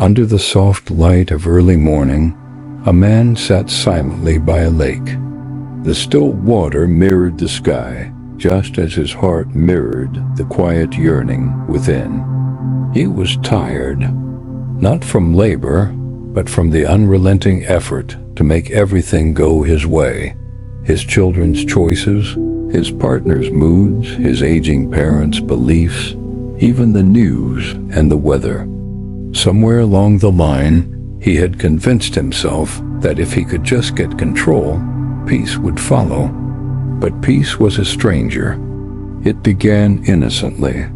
Under the soft light of early morning, a man sat silently by a lake. The still water mirrored the sky, just as his heart mirrored the quiet yearning within. He was tired, not from labor, but from the unrelenting effort to make everything go his way. His children's choices, his partner's moods, his aging parents' beliefs, even the news and the weather. Somewhere along the line, he had convinced himself that if he could just get control, peace would follow. But peace was a stranger. It began innocently.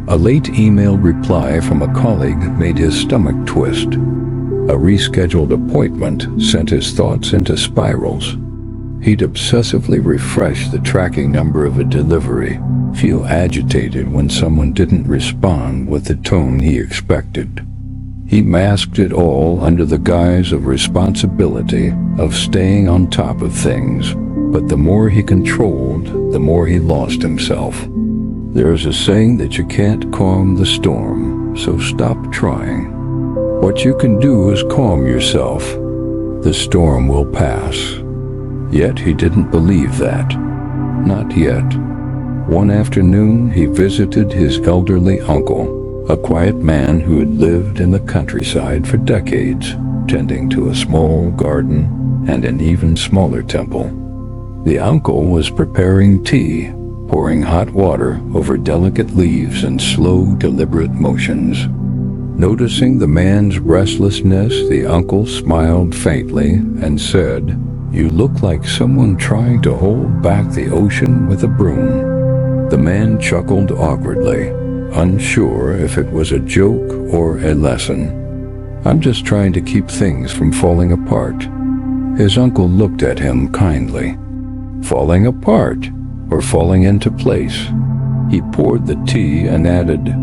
A late email reply from a colleague made his stomach twist. A rescheduled appointment sent his thoughts into spirals. He'd obsessively refresh the tracking number of a delivery, feel agitated when someone didn't respond with the tone he expected. He masked it all under the guise of responsibility, of staying on top of things. But the more he controlled, the more he lost himself. There's a saying that you can't calm the storm, so stop trying. What you can do is calm yourself. The storm will pass. Yet he didn't believe that. Not yet. One afternoon, he visited his elderly uncle, a quiet man who had lived in the countryside for decades, tending to a small garden and an even smaller temple. The uncle was preparing tea, pouring hot water over delicate leaves in slow, deliberate motions. Noticing the man's restlessness, the uncle smiled faintly and said, "You look like someone trying to hold back the ocean with a broom." The man chuckled awkwardly, unsure if it was a joke or a lesson. "I'm just trying to keep things from falling apart." His uncle looked at him kindly. Falling apart, or falling into place? He poured the tea and added,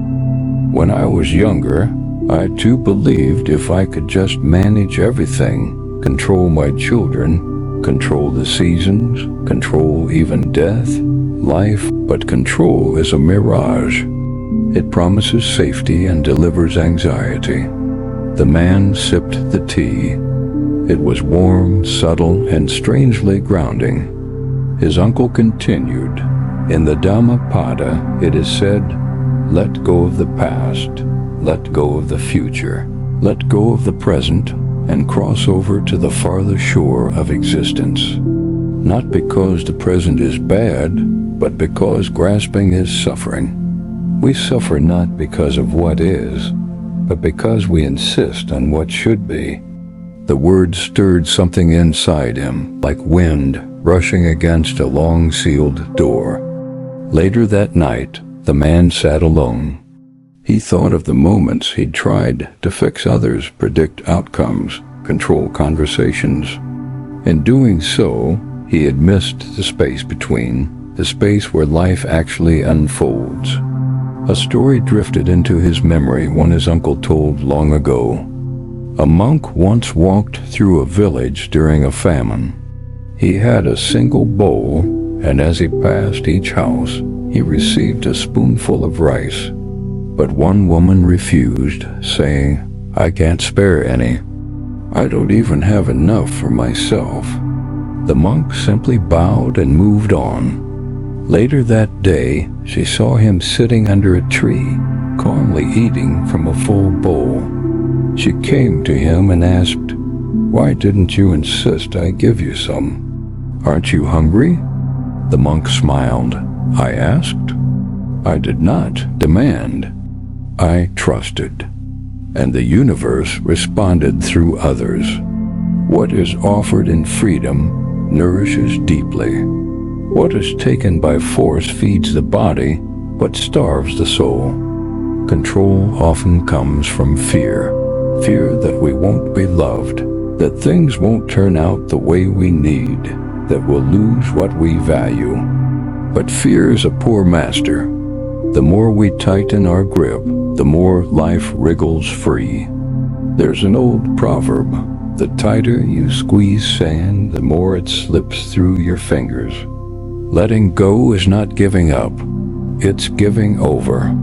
"When I was younger, I too believed if I could just manage everything, control my children, control the seasons, control even death, life, but control is a mirage. It promises safety and delivers anxiety." The man sipped the tea. It was warm, subtle, and strangely grounding. His uncle continued, "In the Dhammapada, it is said, let go of the past, let go of the future, let go of the present, and cross over to the farther shore of existence. Not because the present is bad, but because grasping is suffering. We suffer not because of what is, but because we insist on what should be." The words stirred something inside him, like wind rushing against a long-sealed door. Later that night, the man sat alone. He thought of the moments he'd tried to fix others, predict outcomes, control conversations. In doing so, he had missed the space between, the space where life actually unfolds. A story drifted into his memory, one his uncle told long ago. A monk once walked through a village during a famine. He had a single bowl, and as he passed each house, he received a spoonful of rice. But one woman refused, saying, "I can't spare any. I don't even have enough for myself." The monk simply bowed and moved on. Later that day, she saw him sitting under a tree, calmly eating from a full bowl. She came to him and asked, "Why didn't you insist I give you some? Aren't you hungry?" The monk smiled. "I asked. I did not demand. I trusted. And the universe responded through others. What is offered in freedom nourishes deeply. What is taken by force feeds the body, but starves the soul. Control often comes from fear. Fear that we won't be loved, that things won't turn out the way we need, that we'll lose what we value. But fear is a poor master. The more we tighten our grip, the more life wriggles free. There's an old proverb, the tighter you squeeze sand, the more it slips through your fingers. Letting go is not giving up, it's giving over.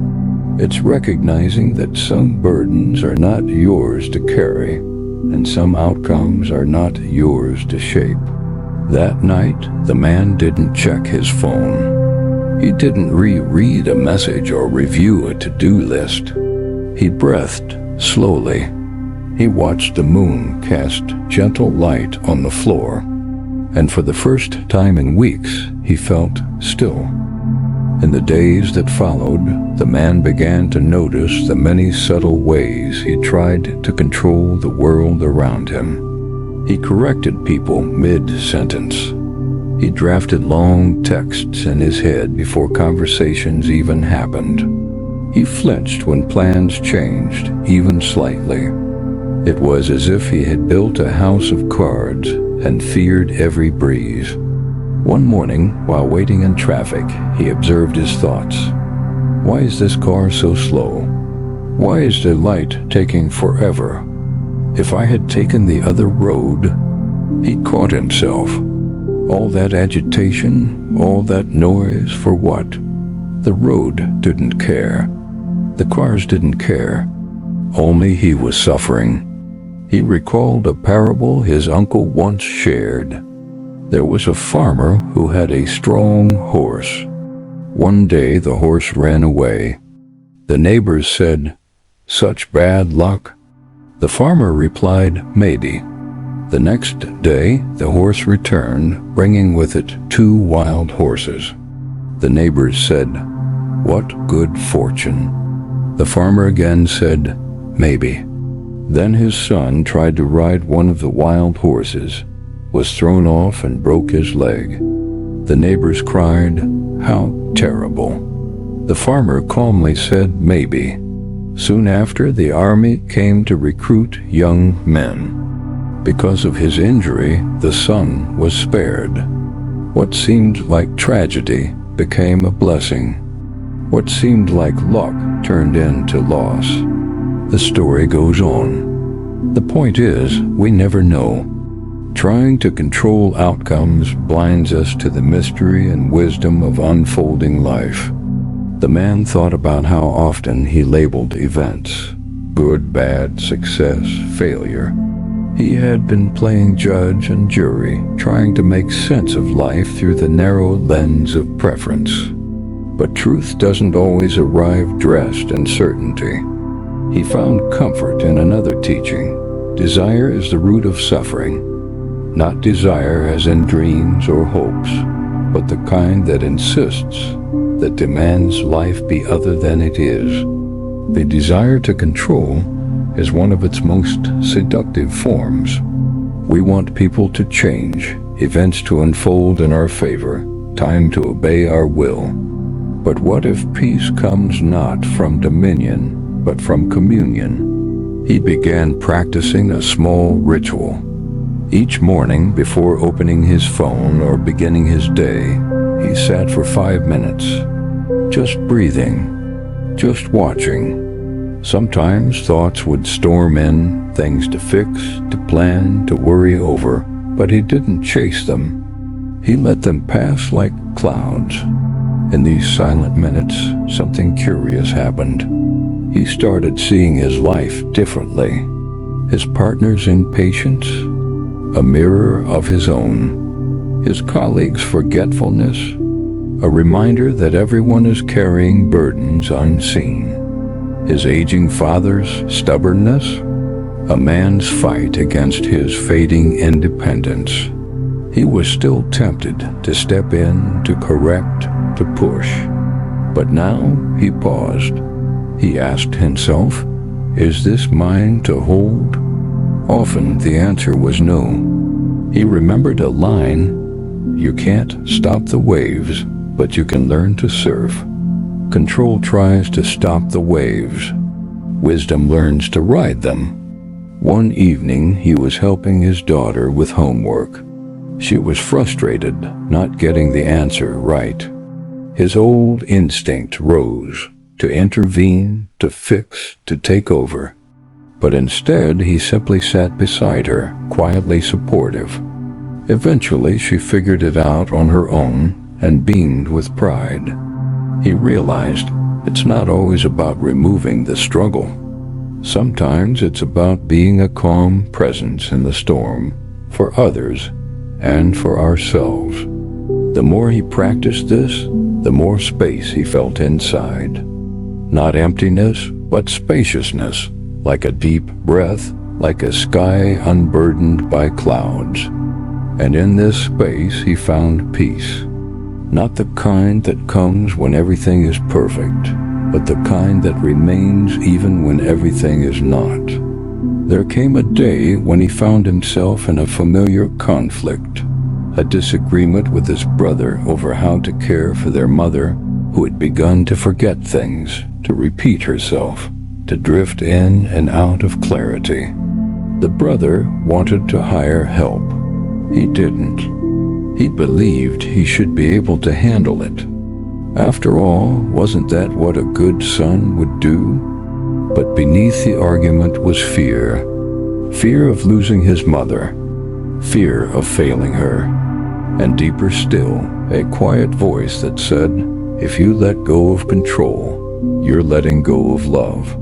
It's recognizing that some burdens are not yours to carry, and some outcomes are not yours to shape. That night, the man didn't check his phone. He didn't reread a message or review a to-do list. He breathed slowly. He watched the moon cast gentle light on the floor, and for the first time in weeks, he felt still. In the days that followed, the man began to notice the many subtle ways he tried to control the world around him. He corrected people mid-sentence. He drafted long texts in his head before conversations even happened. He flinched when plans changed, even slightly. It was as if he had built a house of cards and feared every breeze. One morning, while waiting in traffic, he observed his thoughts. Why is this car so slow? Why is the light taking forever? If I had taken the other road, he caught himself. All that agitation, all that noise, for what? The road didn't care. The cars didn't care. Only he was suffering. He recalled a parable his uncle once shared. There was a farmer who had a strong horse. One day the horse ran away. The neighbors said, "Such bad luck." The farmer replied, "Maybe." The next day the horse returned, bringing with it 2 wild horses. The neighbors said, "What good fortune." The farmer again said, "Maybe." Then his son tried to ride one of the wild horses, was thrown off and broke his leg. The neighbors cried, "How terrible." The farmer calmly said, "Maybe." Soon after, the army came to recruit young men. Because of his injury, the son was spared. What seemed like tragedy became a blessing. What seemed like luck turned into loss. The story goes on. The point is, we never know. Trying to control outcomes blinds us to the mystery and wisdom of unfolding life. The man thought about how often he labeled events: good, bad, success, failure. He had been playing judge and jury, trying to make sense of life through the narrow lens of preference. But truth doesn't always arrive dressed in certainty. He found comfort in another teaching. Desire is the root of suffering. Not desire as in dreams or hopes, but the kind that insists, that demands life be other than it is. The desire to control is one of its most seductive forms. We want people to change, events to unfold in our favor, time to obey our will. But what if peace comes not from dominion, but from communion? He began practicing a small ritual. Each morning, before opening his phone or beginning his day, he sat for 5 minutes, just breathing, just watching. Sometimes thoughts would storm in, things to fix, to plan, to worry over, but he didn't chase them. He let them pass like clouds. In these silent minutes, something curious happened. He started seeing his life differently. His partner's impatience, a mirror of his own. His colleagues' forgetfulness, a reminder that everyone is carrying burdens unseen. His aging father's stubbornness, a man's fight against his fading independence. He was still tempted to step in, to correct, to push. But now he paused. He asked himself, "Is this mine to hold?" Often the answer was no. He remembered a line, "You can't stop the waves, but you can learn to surf." Control tries to stop the waves. Wisdom learns to ride them. One evening, he was helping his daughter with homework. She was frustrated, not getting the answer right. His old instinct rose, to intervene, to fix, to take over. But instead, he simply sat beside her, quietly supportive. Eventually, she figured it out on her own and beamed with pride. He realized It's not always about removing the struggle. Sometimes it's about being a calm presence in the storm for others and for ourselves. The more he practiced this, the more space he felt inside. Not emptiness, but spaciousness, like a deep breath, like a sky unburdened by clouds. And in this space he found peace. Not the kind that comes when everything is perfect, but the kind that remains even when everything is not. There came a day when he found himself in a familiar conflict, a disagreement with his brother over how to care for their mother, who had begun to forget things, to repeat herself, to drift in and out of clarity. The brother wanted to hire help. He didn't. He believed he should be able to handle it. After all, wasn't that what a good son would do? But beneath the argument was fear. Fear of losing his mother. Fear of failing her. And deeper still, a quiet voice that said, if you let go of control, you're letting go of love.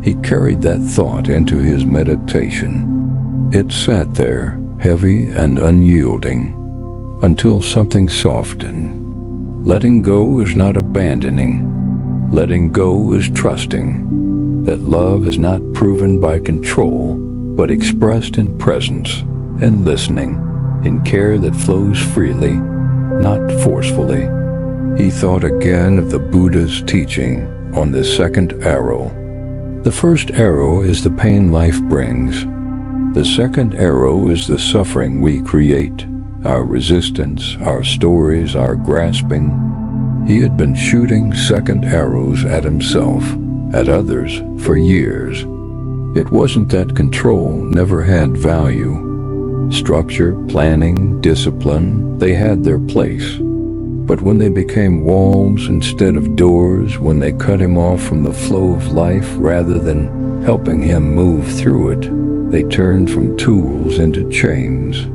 He carried that thought into his meditation. It sat there, heavy and unyielding, until something softened. Letting go is not abandoning. Letting go is trusting that love is not proven by control, but expressed in presence and listening, in care that flows freely, not forcefully. He thought again of the Buddha's teaching on the second arrow. The first arrow is the pain life brings. The second arrow is the suffering we create, our resistance, our stories, our grasping. He had been shooting second arrows at himself, at others, for years. It wasn't that control never had value. Structure, planning, discipline, they had their place. But when they became walls instead of doors, when they cut him off from the flow of life rather than helping him move through it, they turned from tools into chains.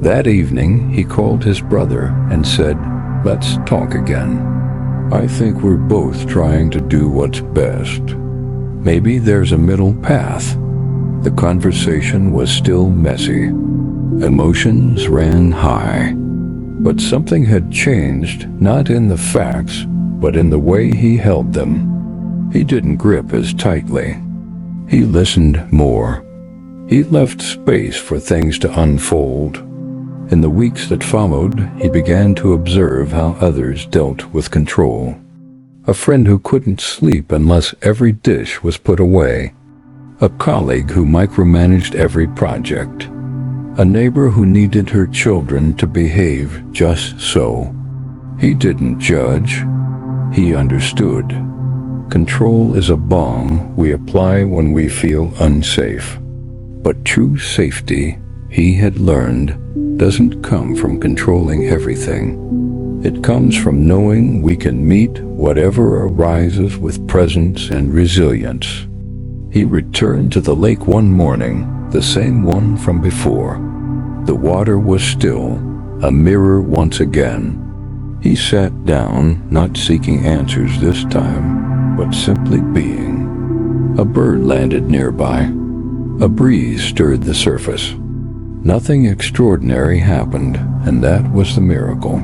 That evening, he called his brother and said, let's talk again. I think we're both trying to do what's best. Maybe there's a middle path. The conversation was still messy. Emotions ran high. But something had changed, not in the facts, but in the way he held them. He didn't grip as tightly. He listened more. He left space for things to unfold. In the weeks that followed, he began to observe how others dealt with control. A friend who couldn't sleep unless every dish was put away. A colleague who micromanaged every project. A neighbor who needed her children to behave just so. He didn't judge. He understood. Control is a balm we apply when we feel unsafe. But true safety, he had learned, doesn't come from controlling everything. It comes from knowing we can meet whatever arises with presence and resilience. He returned to the lake one morning, the same one from before. The water was still, a mirror once again. He sat down, not seeking answers this time, but simply being. A bird landed nearby. A breeze stirred the surface. Nothing extraordinary happened, and that was the miracle.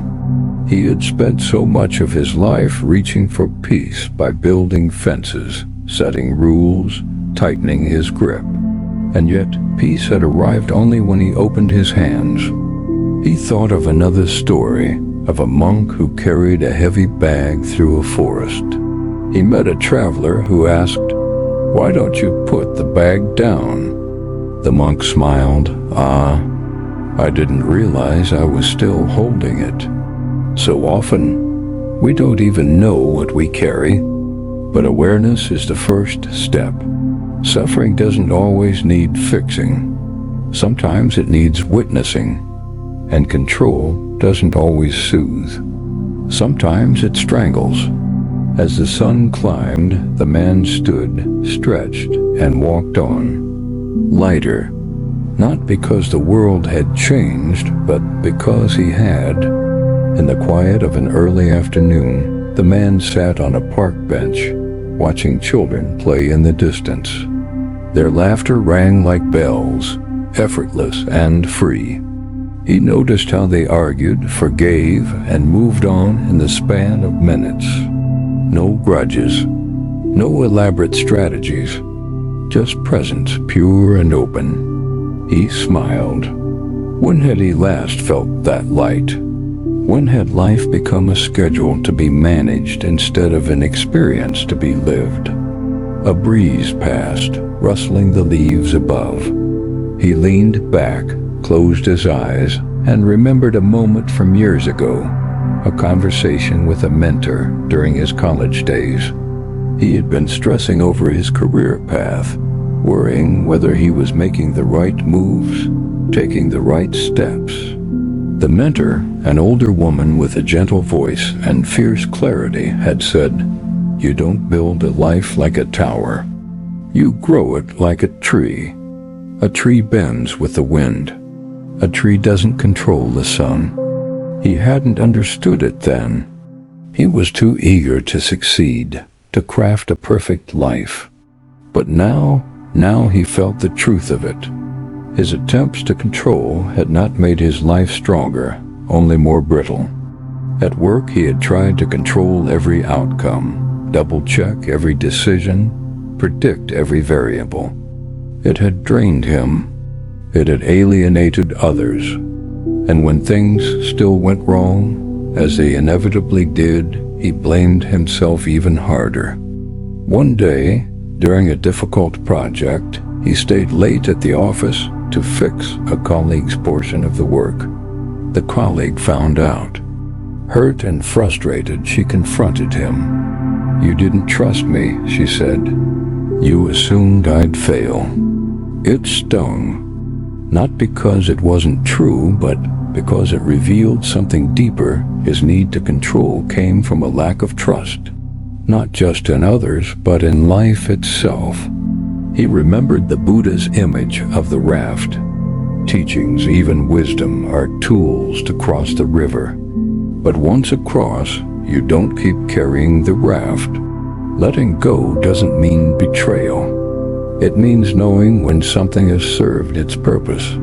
He had spent so much of his life reaching for peace by building fences, setting rules, tightening his grip. And yet, peace had arrived only when he opened his hands. He thought of another story, of a monk who carried a heavy bag through a forest. He met a traveler who asked, "Why don't you put the bag down?" The monk smiled. I didn't realize I was still holding it." So often, we don't even know what we carry, but awareness is the first step. Suffering doesn't always need fixing. Sometimes it needs witnessing, and control doesn't always soothe. Sometimes it strangles. As the sun climbed, the man stood, stretched, and walked on. Lighter, not because the world had changed, but because he had. In the quiet of an early afternoon, The man sat on a park bench, watching children play in the distance. Their laughter rang like bells, effortless and free. He noticed how they argued, forgave, and moved on in the span of minutes. No grudges, no elaborate strategies, just presence pure and open. He smiled. When had he last felt that light? When had life become a schedule to be managed instead of an experience to be lived? A breeze passed, rustling the leaves above. He leaned back, closed his eyes, and remembered a moment from years ago, a conversation with a mentor during his college days. He had been stressing over his career path, worrying whether he was making the right moves, taking the right steps. The mentor, an older woman with a gentle voice and fierce clarity, had said, "You don't build a life like a tower. You grow it like a tree. A tree bends with the wind. A tree doesn't control the sun." He hadn't understood it then. He was too eager to succeed, to craft a perfect life. But now he felt the truth of it. His attempts to control had not made his life stronger, only more brittle. At work, he had tried to control every outcome, double-check every decision, predict every variable. It had drained him. It had alienated others. And when things still went wrong, as they inevitably did, he blamed himself even harder. One day, during a difficult project, he stayed late at the office to fix a colleague's portion of the work. The colleague found out. Hurt and frustrated, she confronted him. "You didn't trust me," she said. "You assumed I'd fail." It stung, not because it wasn't true, but because it revealed something deeper. His need to control came from a lack of trust, not just in others, but in life itself. He remembered the Buddha's image of the raft. Teachings, even wisdom, are tools to cross the river. But once across, you don't keep carrying the raft. Letting go doesn't mean betrayal. It means knowing when something has served its purpose.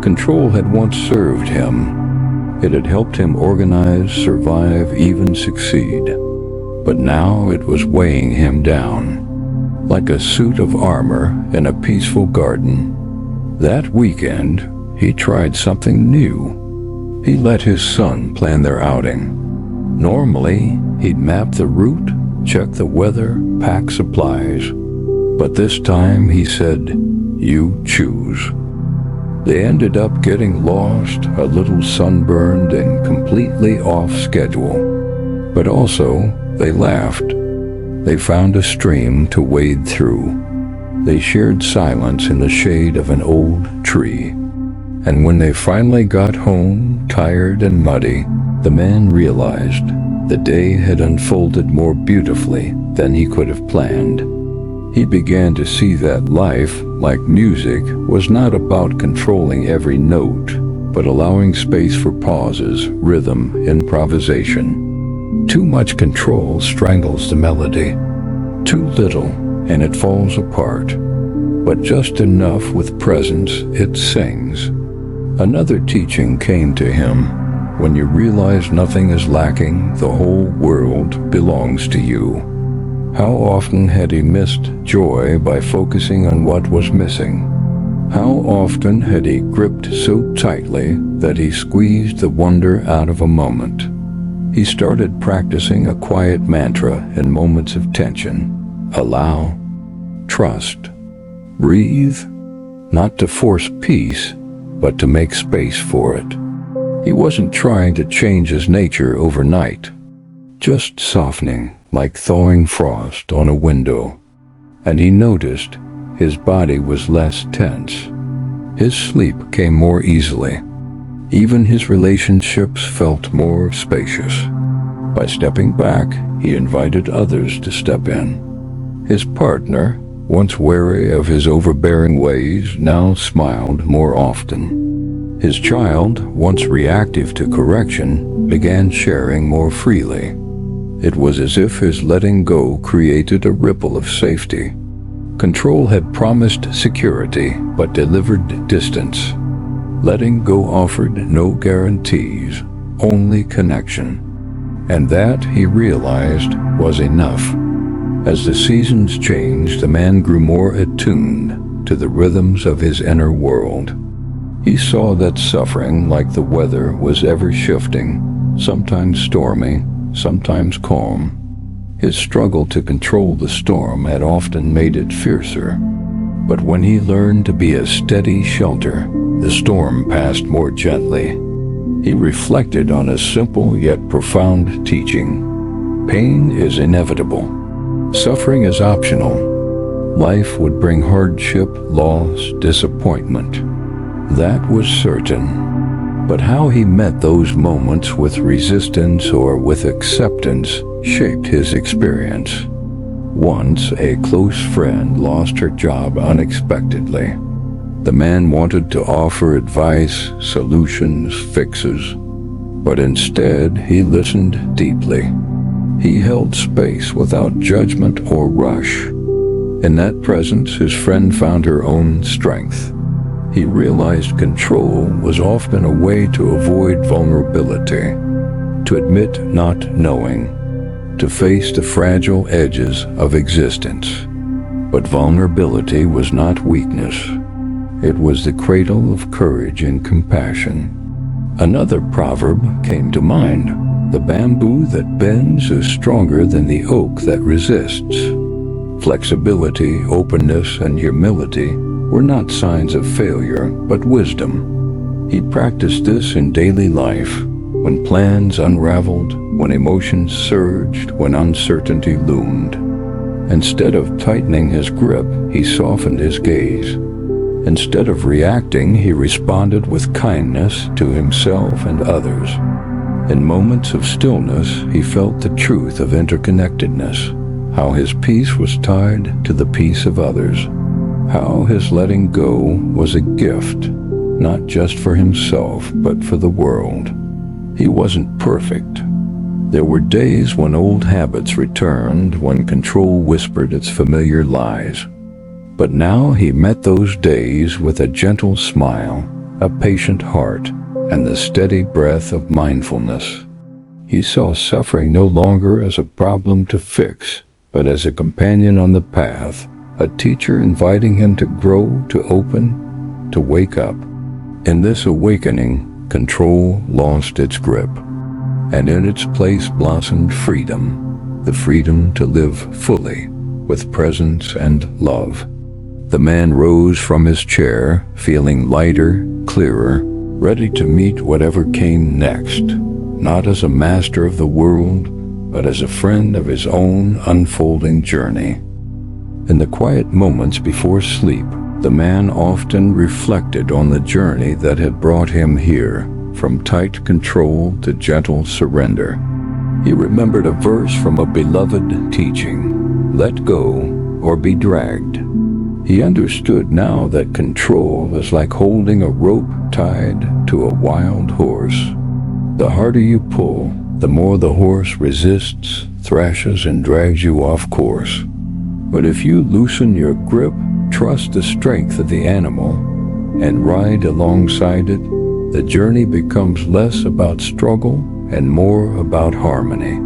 Control had once served him. It had helped him organize, survive, even succeed. But now it was weighing him down, like a suit of armor in a peaceful garden. That weekend, he tried something new. He let his son plan their outing. Normally, he'd map the route, check the weather, pack supplies. But this time, he said, "You choose." They ended up getting lost, a little sunburned, and completely off schedule. But also, they laughed. They found a stream to wade through. They shared silence in the shade of an old tree. And when they finally got home, tired and muddy, the man realized the day had unfolded more beautifully than he could have planned. He began to see that life, like music, was not about controlling every note, but allowing space for pauses, rhythm, improvisation. Too much control strangles the melody. Too little, and it falls apart. But just enough with presence, it sings. Another teaching came to him. When you realize nothing is lacking, the whole world belongs to you. How often had he missed joy by focusing on what was missing? How often had he gripped so tightly that he squeezed the wonder out of a moment? He started practicing a quiet mantra in moments of tension. Allow, trust, breathe, not to force peace, but to make space for it. He wasn't trying to change his nature overnight, just softening, like thawing frost on a window. And he noticed his body was less tense. His sleep came more easily. Even his relationships felt more spacious. By stepping back, he invited others to step in. His partner, once wary of his overbearing ways, now smiled more often. His child, once reactive to correction, began sharing more freely. It was as if his letting go created a ripple of safety. Control had promised security, but delivered distance. Letting go offered no guarantees, only connection. And that, he realized, was enough. As the seasons changed, the man grew more attuned to the rhythms of his inner world. He saw that suffering, like the weather, was ever shifting, sometimes stormy, sometimes calm. His struggle to control the storm had often made it fiercer. But when he learned to be a steady shelter, the storm passed more gently. He reflected on a simple yet profound teaching. Pain is inevitable. Suffering is optional. Life would bring hardship, loss, disappointment. That was certain. But how he met those moments with resistance or with acceptance shaped his experience. Once, a close friend lost her job unexpectedly. The man wanted to offer advice, solutions, fixes, but instead he listened deeply. He held space without judgment or rush. In that presence, his friend found her own strength. He realized control was often a way to avoid vulnerability, to admit not knowing, to face the fragile edges of existence. But vulnerability was not weakness. It was the cradle of courage and compassion. Another proverb came to mind. The bamboo that bends is stronger than the oak that resists. Flexibility, openness, and humility were not signs of failure, but wisdom. He practiced this in daily life, when plans unraveled, when emotions surged, when uncertainty loomed. Instead of tightening his grip, he softened his gaze. Instead of reacting, he responded with kindness to himself and others. In moments of stillness, he felt the truth of interconnectedness, how his peace was tied to the peace of others, how his letting go was a gift, not just for himself, but for the world. He wasn't perfect. There were days when old habits returned, when control whispered its familiar lies. But now he met those days with a gentle smile, a patient heart, and the steady breath of mindfulness. He saw suffering no longer as a problem to fix, but as a companion on the path, a teacher inviting him to grow, to open, to wake up. In this awakening, control lost its grip, and in its place blossomed freedom, the freedom to live fully, with presence and love. The man rose from his chair, feeling lighter, clearer, ready to meet whatever came next, not as a master of the world, but as a friend of his own unfolding journey. In the quiet moments before sleep, the man often reflected on the journey that had brought him here, from tight control to gentle surrender. He remembered a verse from a beloved teaching, "Let go or be dragged." He understood now that control is like holding a rope tied to a wild horse. The harder you pull, the more the horse resists, thrashes, and drags you off course. But if you loosen your grip, trust the strength of the animal, and ride alongside it, the journey becomes less about struggle and more about harmony.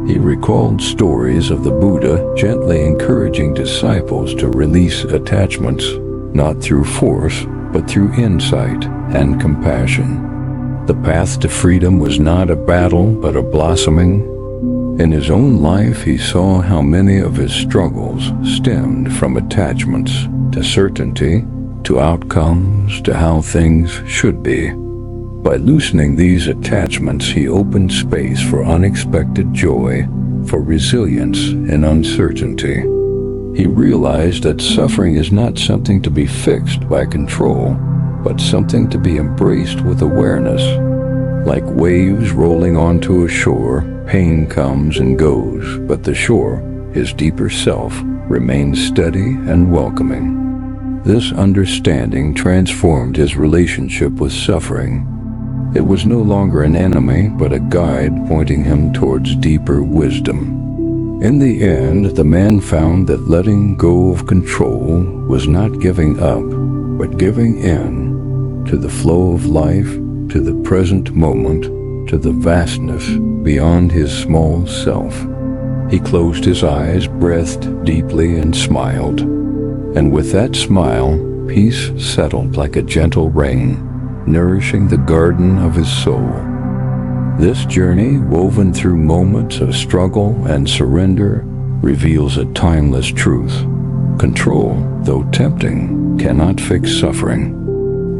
He recalled stories of the Buddha gently encouraging disciples to release attachments, not through force, but through insight and compassion. The path to freedom was not a battle, but a blossoming. In his own life, he saw how many of his struggles stemmed from attachments to certainty, to outcomes, to how things should be. By loosening these attachments, he opened space for unexpected joy, for resilience in uncertainty. He realized that suffering is not something to be fixed by control, but something to be embraced with awareness. Like waves rolling onto a shore, pain comes and goes, but the shore, his deeper self, remains steady and welcoming. This understanding transformed his relationship with suffering. It was no longer an enemy, but a guide pointing him towards deeper wisdom. In the end, the man found that letting go of control was not giving up, but giving in to the flow of life, to the present moment, to the vastness beyond his small self. He closed his eyes, breathed deeply, and smiled. And with that smile, peace settled like a gentle rain, nourishing the garden of his soul. This journey, woven through moments of struggle and surrender, reveals a timeless truth. Control, though tempting, cannot fix suffering.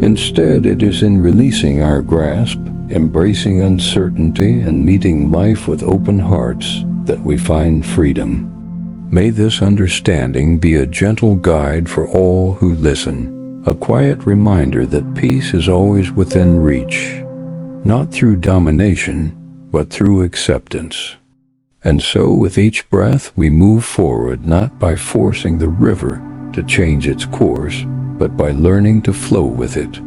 Instead, it is in releasing our grasp, embracing uncertainty, and meeting life with open hearts that we find freedom. May this understanding be a gentle guide for all who listen, a quiet reminder that peace is always within reach, not through domination, but through acceptance. And so with each breath we move forward, not by forcing the river to change its course, but by learning to flow with it.